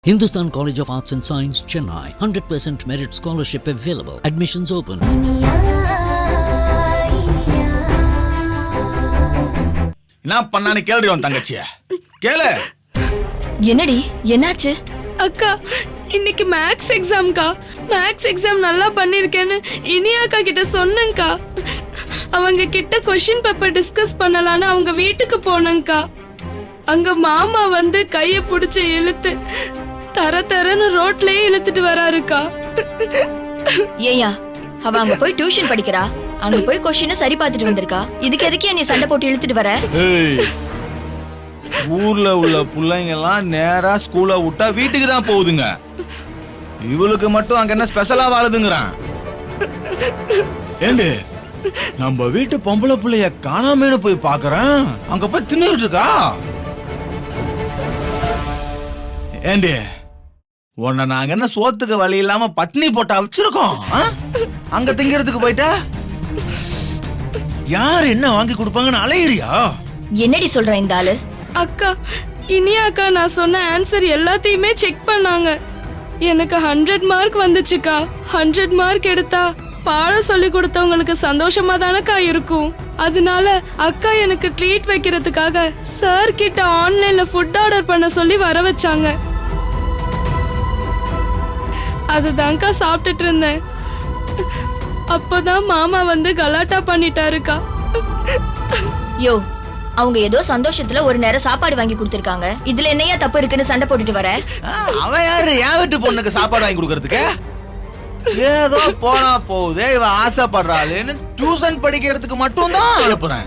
Hindustan College of Arts and Science, Chennai. 100% merit scholarship available. Admissions open. என்ன பண்ணானே கேளுடி உன் தங்கச்சிய கேளு. என்னடி என்னாச்சு? அக்கா இன்னைக்கு மேக்ஸ் எக்ஸாம்க்கா. மேக்ஸ் எக்ஸாம் நல்லா பண்ணிருக்கேன்னு இனியாக்கா கிட்ட சொன்னேங்க்கா. அவங்க கிட்ட கொஸ்டின் பேப்பர் டிஸ்கஸ் பண்ணலான்னு அவங்க வீட்டுக்கு போனேங்க்கா. அங்க மாமா வந்து கைய புடிச்சு இழுத்து தர தரன்னு ரோட்லயே இழுத்துட்டு வராருக்கா. ஏயா அவ அங்க போய் டியூஷன் படிக்கிறா, அங்க போய் கொஸ்டினை சரி பார்த்துட்டு வந்திருக்கா. இதுக்கு எதுக்கே நீ சண்டை போட்டு இழுத்துட்டு வர? ஊர்ல உள்ள பிள்ளைங்க எல்லாம் நேரா ஸ்கூல விட்டா வீட்டுக்கு தான் போகுதுங்க. இவளுக்கு மட்டும் அங்க என்ன ஸ்பெஷலா வாழுதுங்கிறான். ஏண்டு நம்ம வீட்டு பொம்பளை பிள்ளைய காணாமேனு போய் பாக்குறேன், அங்க போய் தின்னுட்டு இருக்கா. ஏண்டி உன்னை நாங்க என்ன சோத்துக்கு வழி இல்லாம பட்னி போட்டா வச்சிருக்கோம்? அங்க திங்கிறதுக்கு போயிட்டா யார் என்ன வாங்கி கொடுப்பாங்கன்னு அலையிறியா? என்னடி சொல்ற இந்த ஆளு? அக்கா இனியாக்கா நான் சொன்ன ஆன்சர் எல்லாத்தையுமே செக் பண்ணாங்க. எனக்கு 100 மார்க் வந்துச்சுக்கா. 100 மார்க் எடுத்தா பாடம் சொல்லி கொடுத்தவங்களுக்கு சந்தோஷமா தானக்கா இருக்கும். அதனால அக்கா எனக்கு ட்ரீட் வைக்கிறதுக்காக சார் கிட்ட ஆன்லைன்ல ஃபுட் ஆர்டர் பண்ண சொல்லி வர வச்சாங்க. அதுதான்க்கா சாப்பிட்டுட்டு இருந்தேன். அப்பதான் மாமா வந்து கலாட்டா பண்ணிட்டாருக்கா. யோ அவங்க ஏதோ சந்தோஷத்துல ஒரு நேரம் சாப்பாடு வாங்கி கொடுத்திருக்காங்க, இதுல என்னையா தப்பு இருக்குன்னு சண்டை போட்டுட்டு வர? அவன் யாரு என் வீட்டு பொண்ணுக்கு சாப்பாடு வாங்கி கொடுக்கறதுக்கு? ஏதோ போனா போகுதே இவ ஆசைப்படுறாளேன்னு டியூஷன் படிக்கிறதுக்கு மட்டும் தான் அனுப்புறேன்.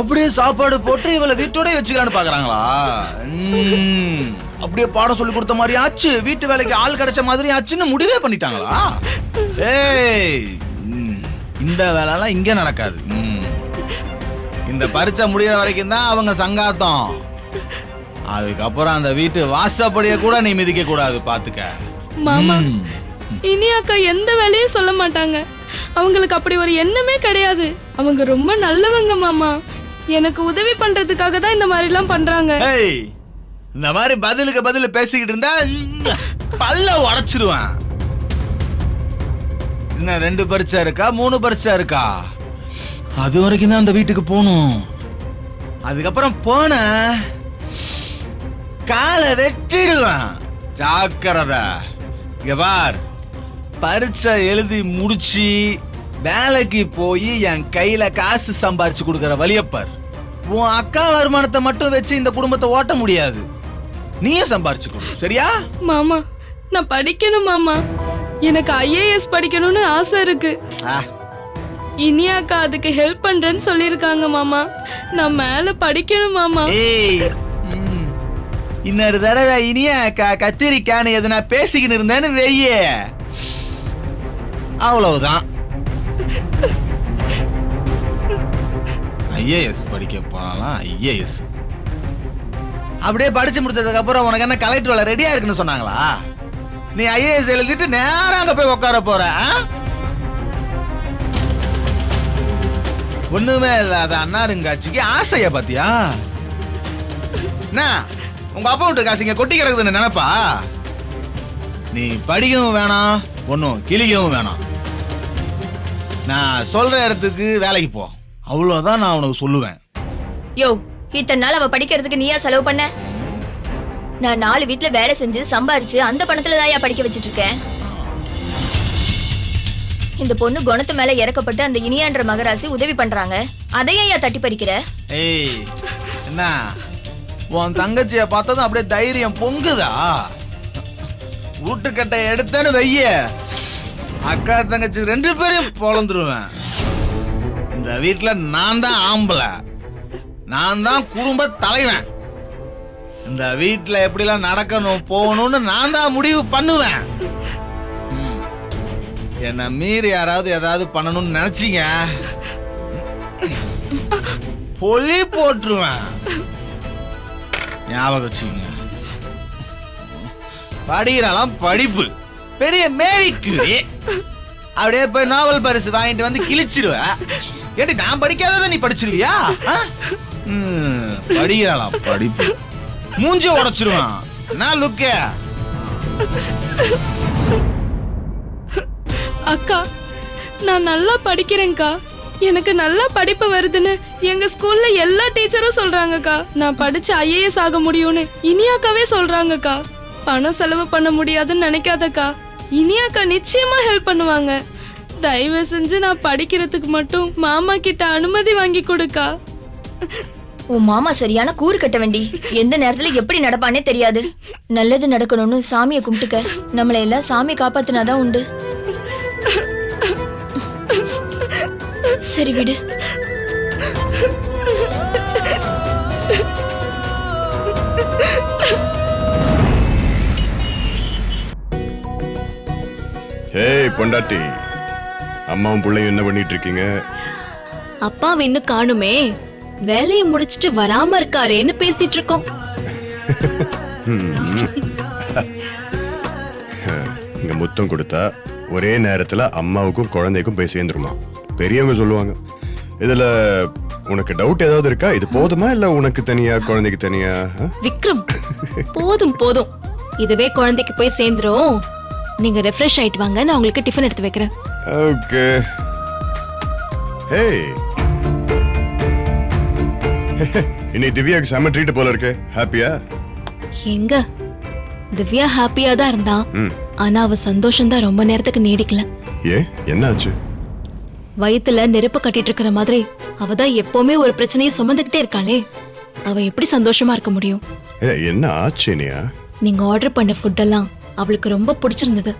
அப்படியே சாப்பாடு போட்டு இவளை வீட்டோட வச்சுக்கலான்னு பாக்குறாங்களா? அப்படியே பாடம் சொல்லி கொடுத்த மாதிரி ஆச்சு, வீட்டு வேலைக்கு ஆள் கிடைச்ச மாதிரி ஆச்சுன்னு முடிவே பண்ணிட்டாங்களா? ஏய் இந்த வேலைலாம் இங்க நடக்காது. இந்த பரீட்சை முடிகிற வரைக்கும் தான் அவங்க சங்காத்தம். அதுக்கப்புறம் அந்த வீட்டு வாசப்படிய கூட நீ மிதிக்க கூடாது, பாத்துக்க. மாமா இனியாக்கா எந்த வேலையும் சொல்ல மாட்டாங்க. அவங்களுக்கு அப்படி ஒரு எண்ணமே கிடையாது. அவங்க ரொம்ப நல்லவங்க மாமா. எனக்கு உதவி பண்றதுக்காக தான் இந்த மாதிரி எல்லாம் பண்றாங்க. இந்த மாதிரி பதிலுக்கு பதில் பேசிக்கிட்டு இருந்தா பல்ல உடைச்சிருவேன். இன்னும் 2 பரீட்சை இருக்கா 3 பரீட்சை இருக்கா? அது வரைக்கும் தான் அந்த வீட்டுக்கு போகணும். அதுக்கப்புறம் போன காலை வெட்டிடுவேன். ஜாக்கிரதை. இங்க பார், பரீட்சை எழுதி முடிச்சு வேலைக்கு போய் என் கையில காசு சம்பாரிச்சு கொடுக்கற வழியப்பார். உன் அக்கா வருமானத்தை மட்டும் வச்சு இந்த குடும்பத்தை ஓட்ட முடியாது. நீயே சம்பாரிச்சு கொடு, சரியா? மாமா நான் படிக்கணும் மாமா. எனக்கு IAS படிக்கணும்னு ஆசை இருக்கு. இனியாக்கா அதுக்கு ஹெல்ப் பண்றேன்னு சொல்லிருக்காங்க மாமா. நான் மேல படிக்கணும் மாமா. இன்னொரு தடவை இனியாக்கா கத்திரிக்கான்னு எதுனா பேசிக்கின்னு இருந்தேன்னு வெய்ய, அவ்வளவுதான். IAS படிக்க போனாலாம். IAS அப்படியே படிச்சு முடிச்சதுக்கு அப்புறம் உனக்கு என்ன கலெக்டர் வேலை ரெடியா இருக்குன்னு சொன்னாங்களா? நீ IAS எழுதிட்டு நேரா அங்க போய் உட்கார போற. ஒண்ணுமே இல்லாத அண்ணாடுங்காட்சிக்கு ஆசைய பாத்தியா? என்ன உங்க அப்பா விட்டு காசு இங்க கொட்டி கிடக்குதுன்னு நினைப்பா? நீ படிக்கவும் வேணாம், ஒன்னும் கிளிக்கவும் வேணாம். நான் சொல்ற இடத்துக்கு வேலைக்கு போ, அவ்வளவுதான் நான் உனக்கு சொல்லுவேன். யோ இத்தனை நாள் அவ படிக்கிறதுக்கு நீயா செலவு பண்ண? நான் 4 வீட்டுல வேலை செஞ்சு சம்பாரிச்சு அந்த பணத்துல தான் படிக்க வச்சிட்டு இருக்கேன். இந்த பொண்ணு குணத்து மேல இறக்கப்பட்டு அந்த இனியான்ற மகராசி உதவி பண்றாங்க, அதையா தட்டி பறிக்கிற? ஏய் என்ன உன் தங்கச்சிய பார்த்ததும் அப்படியே தைரியம் பொங்குதா? வீட்டுக்கட்டை எடுத்தேன்னு வைய, அக்கா தங்கச்சி 2 பேரையும் பொழந்துருவேன். இந்த வீட்டுல நான் தான் ஆம்பளை, நான் தான் குடும்ப தலைவன். இந்த வீட்டுல எப்படிலாம் நடக்கணும் போகணும்னு நான் தான் முடிவு பண்ணுவேன். என்ன மீறி யாராவது ஏதாவது பண்ணணும்னு நினைச்சீங்க பொலி போட்டுருவேன். ஞாபகம் வச்சுங்க. படிக்கிறாலாம் படிப்பு பெரிய மேரிக்கு அப்படியே போய் நாவல் பரிசு வாங்கிட்டு வந்து கிழிச்சிருவேன். ஏடி நான் படிக்காததை நீ படிச்சிருவியா? படிக்கிறாளாம் படிப்பு மூஞ்சி உடைச்சிருவான். நான் லுக்கே அக்கா நான் நல்லா படிக்கிறேன்க்கா. எனக்கு நல்லா படிப்பு வருதுன்னு எங்க ஸ்கூல்ல எல்லா டீச்சரும் சொல்றாங்கக்கா. நான் படிச்சு IAS ஆக முடியும்னு இனியாக்காவே சொல்றாங்கக்கா. பணம் செலவு பண்ண முடியாதுன்னு நினைக்காதக்கா. இனியாக்கா நிச்சயமா ஹெல்ப் பண்ணுவாங்க. தயவு செஞ்சு நான் படிக்கிறதுக்கு மட்டும் மாமா கிட்ட அனுமதி வாங்கி கொடுக்கா. உன் மாமா சரியான கூறு கட்ட வேண்டி. எந்த நேரத்துல எப்படி நடப்பானே தெரியாது. நல்லது நடக்கணும்னு சாமியை கும்பிட்டுக்க. நம்மளை எல்லாம் சாமி காப்பாத்தினாதான் உண்டு. சரி விடு. ஏய் பொண்டாட்டி, அம்மாவும் பிள்ளையும் என்ன பண்ணிட்டு இருக்கீங்க? அப்பா இன்னும் காணுமே, வேலையை முடிச்சிட்டு வராம இருக்காரேன்னு பேசிட்டு இருக்கோம். இங்க முத்தம் கொடுத்தா ஒரே நேரத்துல அம்மாவுக்கும் குழந்தைக்கும் போய் சேர்ந்துருமா. பெரியவங்க சொல்லுவாங்க. இதுல உனக்கு டவுட் ஏதாவது இருக்கா? இது போதுமா இல்ல உனக்கு தனியா குழந்தைக்கு தனியா? விக்ரம், போதும் போதும், இதுவே குழந்தைக்கு போய் சேர்ந்துரும். நீங்க ரெஃப்ரெஷ் ஆயிட்டு வாங்க, நான் உங்களுக்கு டிஃபன் எடுத்து வைக்கிறேன். ஓகே. ஹேய், இன்னைக்கு திவ்யாக்கு செம ட்ரீட் போல இருக்கு. ஹாப்பியா? எங்க திவ்யா ஹாப்பியா தான் இருந்தா, ஆனா அவ சந்தோஷம் தான் ரொம்ப நேரத்துக்கு நீடிக்கல. ஏ, என்னாச்சு? வயித்துல நெருப்பு கட்டிட்டு இருக்கிற மாதிரி அவதான் எப்பவுமே ஒரு பிரச்சனையை சுமந்துகிட்டே இருக்காளே. அவ எப்படி சந்தோஷமா இருக்க முடியும்? என்ன ஆச்சுனியா? நீங்க ஆர்டர் பண்ண ஃபுட் எல்லாம் அவளுக்கு ரொம்ப பிடிச்சிருந்தது.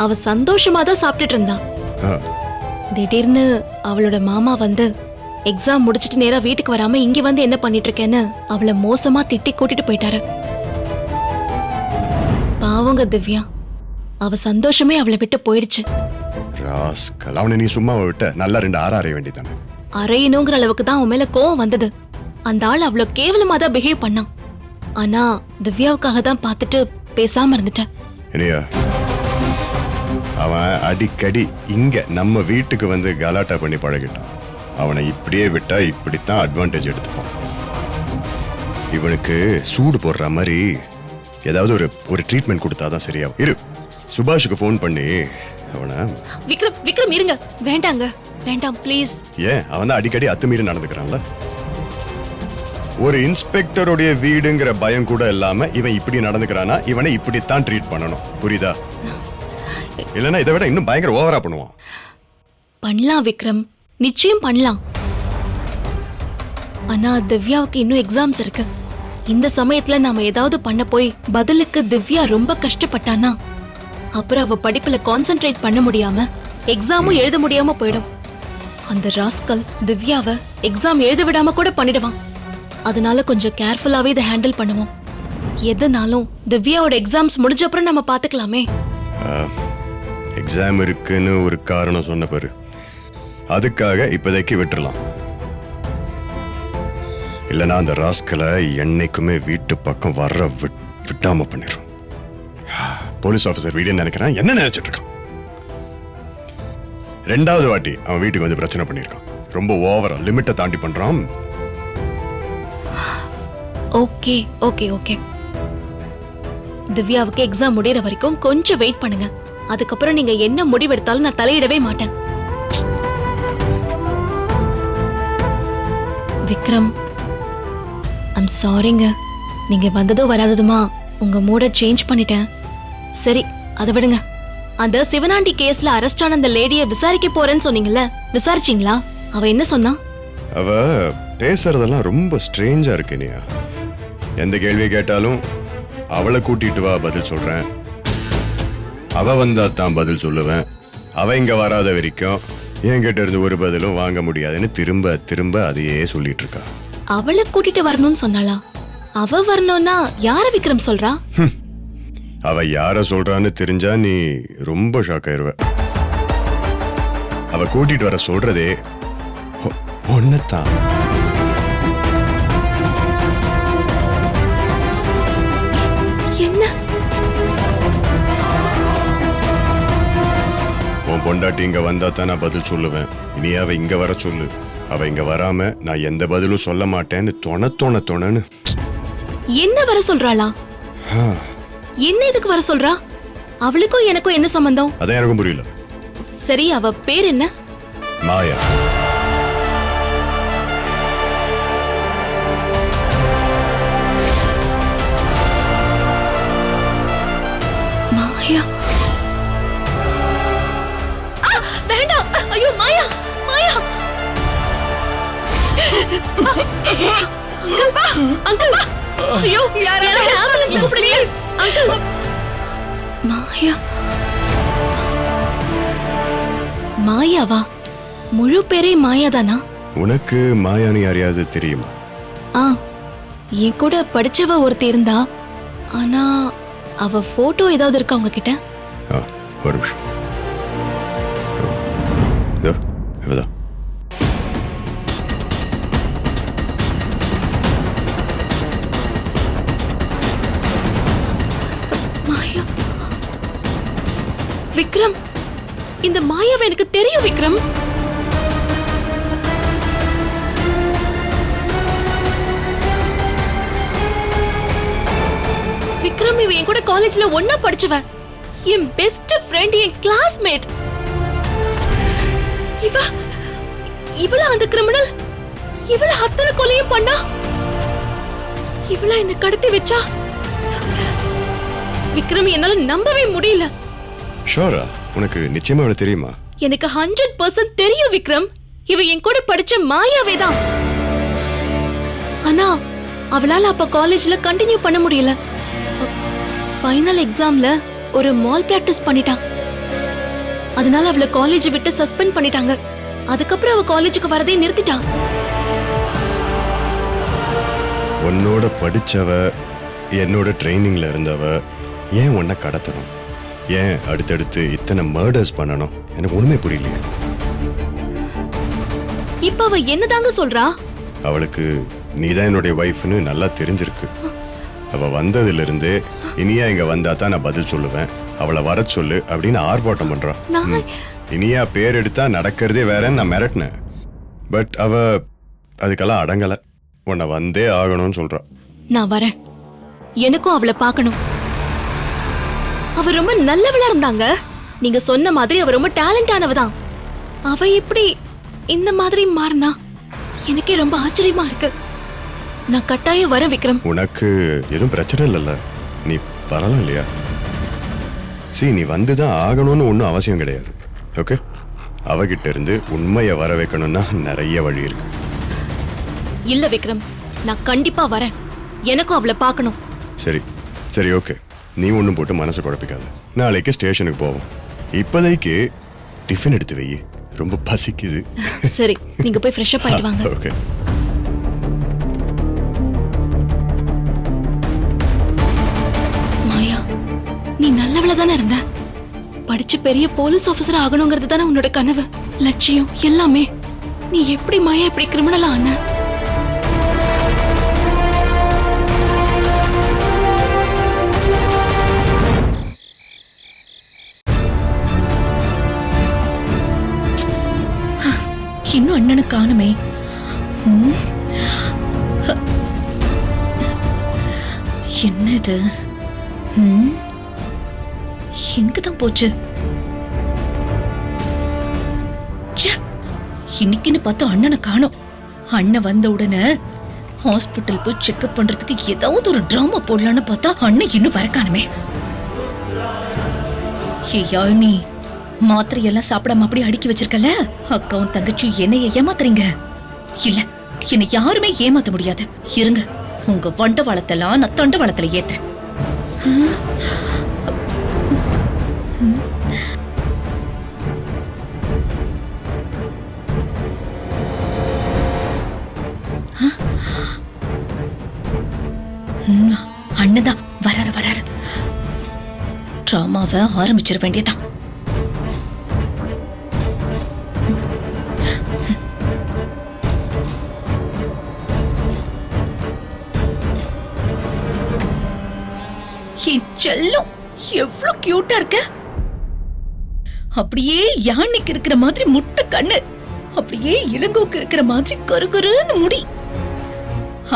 அவ சந்தோஷமா தான் சாப்பிட்டுட்டு இருந்தா. திடீர்னு அவளோட மாமா வந்து எக்ஸாம் முடிச்சிட்டு நேரா வீட்டுக்கு வராம இங்க வந்து என்ன பண்ணிட்டு இருக்கேன்னு அவளை மோசமா திட்டி கூட்டிட்டு போயிட்டாரு. பாவங்க திவ்யா, அவ சந்தோஷமே அவளை விட்டு போயிடுச்சு. ராஸ்கல், அவனை நீ சும்மா விட்ட நல்லா 2 ஆறு அறைய வேண்டியதானே. அறையணுங்கிற அளவுக்கு தான் அவன் மேல கோவம் வந்தது. அந்த ஆள் அவ்வளவு கேவலமா தான் பிஹேவ் பண்ணான். ஆனா திவ்யாவுக்காக தான் பார்த்துட்டு பேசாம இருந்துட்டேன். இனியா, அவன் அடிக்கடி இங்க நம்ம வீட்டுக்கு வந்து கலாட்டா பண்ணி பழகிட்டான். அவனை இப்படியே விட்டா இப்படித்தான் அட்வான்டேஜ் எடுத்துப்பான். இவனுக்கு சூடு போடுற மாதிரி ஏதாவது ஒரு ட்ரீட்மெண்ட் கொடுத்தாதான் சரியா. இரு, சுபாஷுக்கு ஃபோன் பண்ணி அவனை. விக்ரம், விக்ரம் இருங்க, வேண்டாங்க, வேண்டாம் ப்ளீஸ். ஏன்? அவன் தான் அடிக்கடி அத்துமீறி நடந்துக்கிறான்ல. ஒரு இன்ஸ்பெக்டருடைய வீடுங்கிற பயம் கூட இல்லாம இவன் இப்படி நடந்துக்கிறானா, இவனை இப்படித்தான் ட்ரீட் பண்ணணும். புரியுதா? இல்லைன்னா இதை விட இன்னும் பயங்கர ஓவரா பண்ணுவான். பண்ணலாம் விக்ரம், நிச்சயம் பண்ணலாம். ஆனா திவ்யாவுக்கு இன்னும் எக்ஸாம்ஸ் இருக்கு. இந்த சமயத்துல நாம ஏதாவது பண்ண போய் பதிலுக்கு திவ்யா ரொம்ப கஷ்டப்பட்டானா, அப்புறம் அவ படிப்புல கான்சென்ட்ரேட் பண்ண முடியாம எக்ஸாமும் எழுத முடியாம போயிடும். அந்த ராஸ்கல் திவ்யாவை எக்ஸாம் எழுத விடாம கூட பண்ணிடுவான். அதனால கொஞ்சம் கேர்ஃபுல்லாவே இதை ஹேண்டில் பண்ணுவோம். எதனாலும் திவ்யாவோட எக்ஸாம்ஸ் முடிஞ்ச அப்புறம் நம்ம பாத்துக்கலாமே. எக்ஸாம் இருக்குன்னு ஒரு காரணம் சொன்ன பாரு, அதுக்காக இப்போதைக்கு விட்டுறலாம். இல்லைன்னா அந்த ராஸ்கலை என்னைக்குமே வீட்டு பக்கம் வர விட்டாம பண்ணிடும். போலீஸ் ஆஃபீஸர் வீடுன்னு நினைக்கிறேன். என்ன நினைச்சிட்டு இருக்கான்? 2வது வாட்டி அவன் வீட்டுக்கு வந்து பிரச்சனை பண்ணியிருக்கான். ரொம்ப ஓவரா லிமிட்டை தாண்டி பண்றான். ஓகே ஓகே ஓகே, திவ்யாவுக்கு எக்ஸாம் முடியற வரைக்கும் கொஞ்சம் வெயிட் பண்ணுங்க. அதுக்கப்புறம் நீங்க என்ன முடிவெடுத்தாலும் நான் தலையிடவே மாட்டேன். விக்ரம், ஐம் சாரிங்க. நீங்க வந்ததோ வராததுமா உங்க மூட சேஞ்ச் பண்ணிட்டேன். சரி, அதை விடுங்க. அந்த சிவனாண்டி கேஸ்ல அரெஸ்ட் ஆன அந்த லேடியை விசாரிக்க போறேன்னு சொன்னீங்கல்ல, விசாரிச்சீங்களா? அவ என்ன சொன்னா? அவ பேசுறதெல்லாம் ரொம்ப ஸ்ட்ரேஞ்சா இருக்கு. நீயா எந்த கேள்வி கேட்டாலும் அவளை கூட்டிட்டு வா பதில் சொல்றேன், அவ வந்தா தான் பதில் சொல்லுவேன், அவ இங்க வராத வரைக்கும் என்கிட்ட இருந்து ஒரு பதிலும் வாங்க முடியாதுன்னு திரும்ப திரும்ப அதையே சொல்லிட்டு இருக்கா. அவளை கூட்டிட்டு வரணும்னு சொன்னாளா? அவ வரணும்னா யார விக்ரம் சொல்றா? அவ யார சொல்றான்னு தெரிஞ்சா நீ ரொம்ப ஷாக் ஆயிருவ. அவ கூட்டிட்டு வர சொல்றதே ஒன்னதான். என்ன? உன் பொண்டாட்டி இங்க வந்தா தான் நான் பதில் சொல்லுவேன். இனி அவ இங்க வர சொல்லு. அவ இங்க வராம நான் எந்த பதிலும் சொல்ல மாட்டேன்னு தொணன்னு. என்ன வர சொல்றாளா? என்ன இதுக்கு வர சொல்றா? அவளுக்கும் எனக்கும் என்ன சம்பந்தம்? அதான் எனக்கும் புரியல. சரி, அவ பேர் என்ன? மாயா. மாயா? வேண்டாம். ஐயோ மாயா, மாயா. அங்கிள், ஐயோ யாராவது ஆம்புலன்ஸ் கூப்பிடுங்க அங்கிள். மாயா? மாயாவா? முழு பேரே மாயாதானா? உனக்கு மாயான்னு யாரையாவது தெரியுமா? என் கூட படிச்சவ ஒருத்தி இருந்தா. ஆனா அவ போட்டோ ஏதாவது இருக்கா உங்ககிட்ட? ஒரு நிமிஷம். இவதான். மாயா? விக்ரம், இந்த மாயாவை எனக்கு தெரியும் விக்ரம். விக்ரம், இவ என் கூட காலேஜ்ல ஒண்ணா படிச்சவ, என் பெஸ்ட் ஃப்ரெண்ட், என் கிளாஸ்மேட். இவள அந்த கிரிமினல், இவள அத்தனை கொலையும் பண்ணா, இவள என்ன கடத்தி வச்சா. விக்ரம், என்னால நம்பவே முடியல. ஷோரா? உனக்கு நிச்சயமா அவளை தெரியுமா? எனக்கு 100% தெரியும் விக்ரம். இவ என் கூட படிச்ச மாயாவே தான். ஆனா அவளால அப்ப காலேஜ்ல கண்டினியூ பண்ண முடியல. ஃபைனல் எக்ஸாம்ல ஒரு மால் பிராக்டிஸ் பண்ணிட்டா. அதனால அவளை காலேஜ் விட்டு சஸ்பெண்ட் பண்ணிட்டாங்க. அதுக்கப்புறம் அவ காலேஜுக்கு வரதே நிறுத்திட்டா. உன்னோட படிச்சவ, என்னோட ட்ரைனிங்ல இருந்தவ ஏன் உன்னை கடத்தணும்? ஏன் அடுத்தடுத்து இத்தனை மர்டர்ஸ் பண்ணணும்? எனக்கு ஒண்ணுமே புரியலையே. இப்ப அவ என்னதாங்க சொல்றா? அவளுக்கு நீதான் என்னுடைய வைஃப்னு நல்லா தெரிஞ்சிருக்கு. அவ வந்ததுல இருந்து இனியா இங்க வந்தா தான் நான் பதில் சொல்லுவேன், அவளை வர சொல்லு அப்படின்னு ஆர்ப்பாட்டம் பண்றான். இனியா பேர் எடுத்தா நடக்கிறதே வேறன்னு நான் மிரட்டினேன். பட் அவ அதுக்கெல்லாம் அடங்கல. உன்னை வந்தே ஆகணும்னு சொல்றா. நான் வரேன். எனக்கும் அவளை பார்க்கணும். அவ ரொம்ப நல்லவளா இருந்தாங்க. நீங்க சொன்ன மாதிரி அவ ரொம்ப டேலண்டானவ தான். அவ எப்படி இந்த மாதிரி மாறினா எனக்கே ரொம்ப ஆச்சரியமா இருக்கு. நான் கட்டாயம் வரேன் விக்ரம். உனக்கு எதுவும் பிரச்சனை இல்லைல்ல? நீ வரலாம் இல்லையா? நீ வந்துதான் ஆகணும்னு ஒன்றும் அவசியம் கிடையாது. ஓகே, அவகிட்ட இருந்து உண்மையை வர வைக்கணும்னா நிறைய வழி இருக்கு. இல்ல விக்ரம், நான் கண்டிப்பா வரேன். எனக்கும் அவளை பார்க்கணும். சரி சரி, ஓகே. நீ ஒன்றும் போட்டு மனசை குழப்பிக்காத. நாளைக்கு ஸ்டேஷனுக்கு போவோம். இப்போதைக்கு டிஃபன் எடுத்து வை, ரொம்ப பசிக்குது. சரி, நீங்க போய் ஃப்ரெஷ் அப் ஆயிட்டு வாங்க. ஓகே. மாயா, நீ நல்லவள தானே இருந்த. படிச்சு பெரிய போலீஸ் ஆபீசர் ஆகணுங்கிறது தானே உன்னோட கனவு, லட்சியம் எல்லாமே. நீ எப்படி மாயா இப்படி கிரிமினலா ஆன? இன்னும் அண்ணனை காணுமே. என்ன இது? எங்கதான் போச்சு? இன்னைக்குன்னு பார்த்தா அண்ணனை காணோம். அண்ணன் வந்த உடனே ஹாஸ்பிட்டல் போய் செக்அப் பண்றதுக்கு ஏதாவது ஒரு டிராமா போடலான்னு பார்த்தா அண்ணன் இன்னும் வர காணுமே. நீ மாத்திரையெல்லாம் சாப்பிடாம அப்படியே அடுக்கி வச்சிருக்கல. அக்காவும் தங்கச்சி என்னைய ஏமாத்துறீங்க. இல்ல, என்னை யாருமே ஏமாத்த முடியாது. இருங்க, உங்க வண்டவாளத்தெல்லாம் நான் தண்டவாளத்துல ஏத்துறேன். அண்ணதான் வராரு வராரு. டிராமாவை ஆரம்பிச்சிட வேண்டியதான். செல்லம் எவ்வளவு கியூட்டா இருக்க. அப்படியே யானைக்கு இருக்கிற மாதிரி முட்டை கண்ணு, அப்படியே இளங்கோக்கு இருக்கிற மாதிரி கருகருன்னு முடி,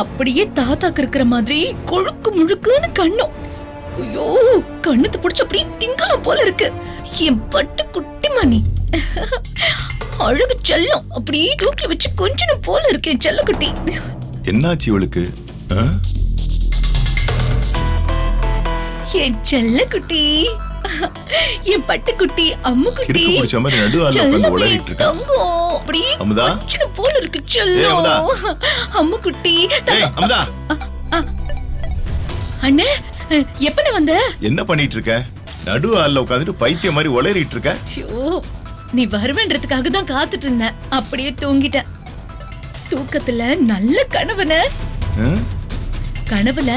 அப்படியே தாத்தாக்கு இருக்கிற மாதிரி கொழுக்கு முழுக்குன்னு கண்ணும், ஐயோ கண்ணத்தை புடிச்சு அப்படியே திங்கலாம் போல இருக்கு. என் பட்டு குட்டி மணி அழகு செல்லம் அப்படியே தூக்கி வச்சு கொஞ்சம் போல இருக்கு என் செல்ல குட்டி. என்னாச்சு இவளுக்கு? என் செல்ல குட்டி, என் பட்டு குட்டி, அம்மு குட்டி, இருக்கு பிடிச்ச மாதிரி நடுவால உட்கார்ந்து செல்லமே, உளறிட்டு இருக்கா. தங்கம் அப்படியே அமுதா? கொஞ்சம் போல இருக்கு ஏய், செல்லம். அமுதா. அம்மு குட்டி, ஏய் அமுதா, அண்ணே எப்பன வந்த? என்ன பண்ணிட்டு இருக்க? நடுவால உட்கார்ந்துட்டு பைத்தியம் மாதிரி உளறிட்டு இருக்க. ஐயோ, நீ வருவேன்றதுக்காக தான் காத்துட்டு இருந்தேன். அப்படியே தூங்கிட்டேன். தூக்கத்துல நல்ல கனவுன. கனவுல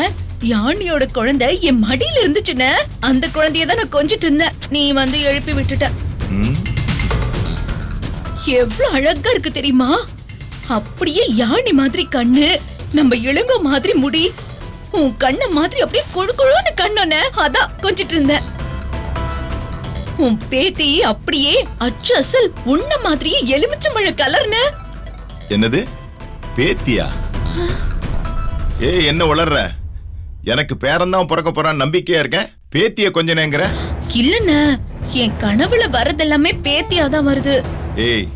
யானையோட குழந்தை என் மடியில இருந்துச்சுன்னு அந்த குழந்தைய தான் நான் கொஞ்சிட்டு இருந்தேன். நீ வந்து எழுப்பி விட்டுட்ட. எவ்வளவு அழகா இருக்கு தெரியுமா? அப்படியே யானை மாதிரி கண்ணு, நம்ம இளங்கோ மாதிரி முடி, உன் கண்ண மாதிரி அப்படியே கொழு கொழுன்னு கண்ணோன. அதான் கொஞ்சிட்டு இருந்தேன். உன் பேத்தி அப்படியே அச்சு அசல் உன்ன மாதிரியே எலுமிச்சம்பழ கலர்னு. என்னது பேத்தியா? ஏய் என்ன உளர்ற? எனக்கு பேரன்தான் பிறக்க போறான் நம்பிக்கையா இருக்கேன். பேத்திய கொஞ்ச நேங்கிற? இல்லண்ண, என் கனவுல வரதெல்லாமே பேத்தியாதான் வருது. ஏய்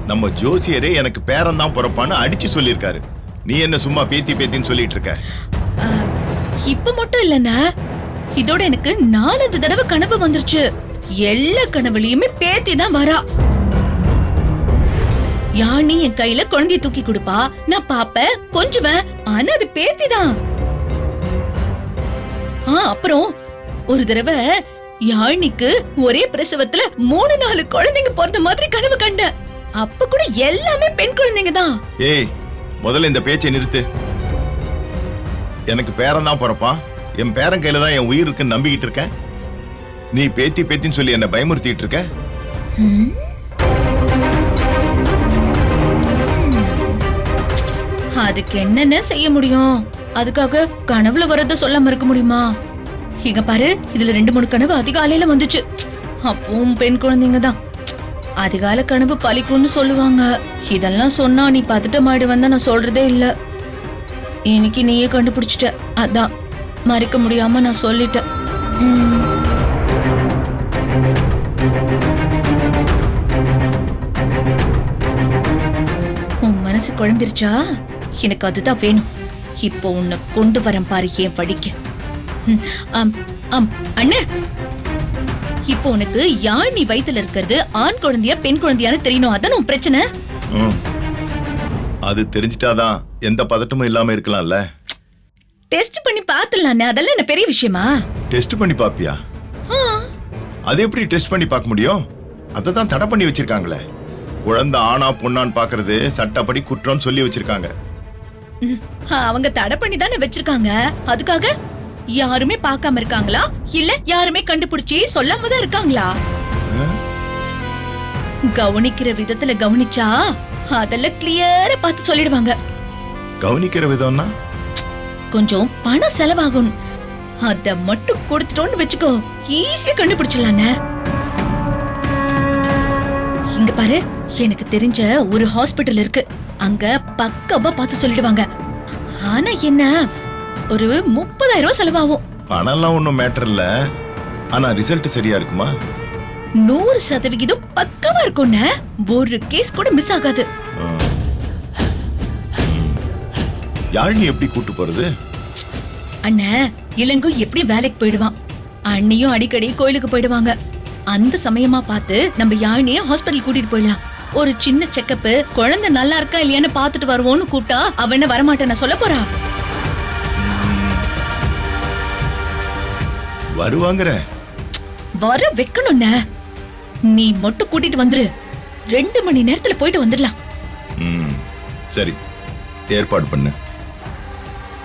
நம்ம ஜோசியரே எனக்கு பேரன்தான் பிறப்பான்னு அடிச்சு சொல்லியிருக்காரு. நீ என்ன சும்மா பேத்தி பேத்தின்னு சொல்லிட்டு இருக்க? இப்ப மட்டும் இல்லண்ண, இதோட எனக்கு 4 தடவை கனவு வந்துருச்சு. எல்லா கனவுலயுமே பேத்தி தான் வரா. யானி என் கையில குழந்தைய தூக்கி கொடுப்பா, நான் பாப்பேன், கொஞ்சுவேன். ஆனா அது பேத்தி தான். அப்புறம் ஒரு தடவை யாழினிக்கு ஒரே பிரசவத்துல 3-4 குழந்தைங்க பிறந்த மாதிரி கனவு கண்டேன். அப்ப கூட எல்லாமே பெண் குழந்தைங்க தான். ஏய் முதல்ல இந்த பேச்சை நிறுத்து. எனக்கு பேரன் தான் பிறப்பான், என் பேரன் கையில தான் என் உயிர் இருக்குன்னு நம்பிக்கிட்டு இருக்கேன். நீ பேத்தி பேத்தின்னு சொல்லி என்ன பயமுறுத்திட்டு இருக்க. அதுக்கு என்னென்ன செய்ய முடியும்? அதுக்காக கனவுல வரத சொல்லாம இருக்க முடியுமா? இங்க பாரு, இதுல 2-3 கனவு அதிகாலையில வந்துச்சு. அப்பவும் பெண் குழந்தைங்க தான். அதிகால கனவு பலிக்கும்னு சொல்லுவாங்க. இதெல்லாம் சொன்னா நீ பதட்டமாயிடுவன்னு நான் சொல்றதே இல்ல. இன்னைக்கு நீயே கண்டுபிடிச்சிட்ட, அதான் மறைக்க முடியாம நான் சொல்லிட்டேன். உன் மனசு குழம்பிருச்சா? எனக்கு அதுதான் வேணும். இப்போ உன்னை கொண்டு வரேன் பாரு என் வழிக்கு. அண்ணே, இப்போ உனக்கு யாழ் வயித்துல இருக்கிறது ஆண் குழந்தையா பெண் குழந்தையான்னு தெரியணும். அதான் உன் பிரச்சனை. அது தெரிஞ்சிட்டாதான் எந்த பதட்டமும் இல்லாம இருக்கலாம்ல. டெஸ்ட் பண்ணி பாத்துடலானே, அதெல்லாம் என்ன பெரிய விஷயமா? டெஸ்ட் பண்ணி பாப்பியா? அது எப்படி டெஸ்ட் பண்ணி பார்க்க முடியும்? அதை தான் தடை பண்ணி வச்சிருக்காங்களே. குழந்தை ஆனா பொண்ணான்னு பாக்குறது சட்டப்படி குற்றம்னு சொல்லி வச்சிருக்காங்க. அவங்க தடை பண்ணி தானே வச்சிருக்காங்க. அதுக்காக யாருமே பார்க்காம இருக்காங்களா? இல்ல யாருமே கண்டுபிடிச்சி சொல்லாம தான் இருக்காங்களா? கவனிக்கிற விதத்துல கவனிச்சா அதெல்லாம் கிளியரா பார்த்து சொல்லிடுவாங்க. கவனிக்கிற விதம்னா கொஞ்சம் பணம் செலவாகும். அத மட்டும் கொடுத்துட்டோன்னு வச்சுக்கோ, ஈஸியா கண்டுபிடிச்சிடலானே. இங்க பாரு, எனக்கு தெரிஞ்ச ஒரு ஹாஸ்பிடல் இருக்கு. அங்க பக்காவா பார்த்து சொல்லிடுவாங்க. ஆனா என்ன, ஒரு 30,000 ரூபாய் செலவாகும். பணம்லாம் ஒன்றும் மேட்டர் இல்ல. ஆனா ரிசல்ட் சரியா இருக்குமா? 100% பக்காவா இருக்கும்னு. ஒரு கேஸ் கூட மிஸ் ஆகாது. யாழினி எப்படி கூட்டு போறது? அண்ணா, இளங்கோ எப்படி வேலைக்கு போயிடுவான். அண்ணியும் அடிக்கடி கோயிலுக்கு போயிடுவாங்க. அந்த சமயமா பார்த்து நம்ம யாழினிய ஹாஸ்பிடல் கூட்டிட்டு போயிடலாம். ஒரு சின்ன செக்கப், குழந்தை நல்லா இருக்கா இல்லையான்னு பாத்துட்டு வருவோன்னு கூப்பிட்டா அவ என்ன வரமாட்டேன்னு சொல்ல போறா? வருவாங்கற வர வைக்கணும்னா நீ மட்டும் கூட்டிட்டு வந்துரு. 2 மணி நேரத்துல போயிட்டு வந்துடலாம். சரி, ஏற்பாடு பண்ணு.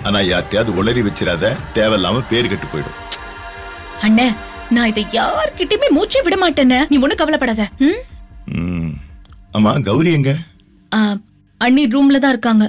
ஆனா யார்கிட்டயாவது உளறி வச்சிடாத, தேவையில்லாம பேரு கெட்டு போயிடும். அண்ணே, நான் இதை யார்கிட்டயுமே மூச்சே விட மாட்டேன்னு, நீ ஒண்ணு கவலைப்படாத. ஆமா, கௌரி எங்க? அண்ணி ரூம்ல தான் இருக்காங்க.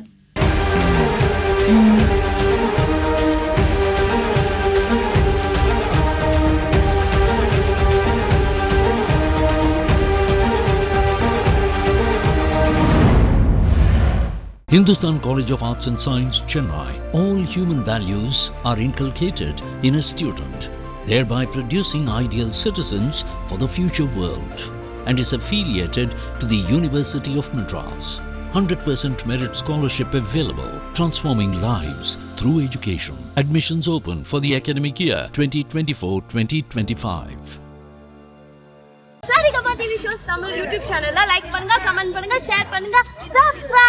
Hindustan College of Arts and Science, Chennai. All human values are inculcated in a student, thereby producing ideal citizens for the future world, and is affiliated to the University of Madras. 100% merit scholarship available, transforming lives through education. Admissions open for the academic year 2024-2025. Saregama TV shows Tamil YouTube சேனல்ல like பண்ணுங்க, comment பண்ணுங்க, share பண்ணுங்க, subscribe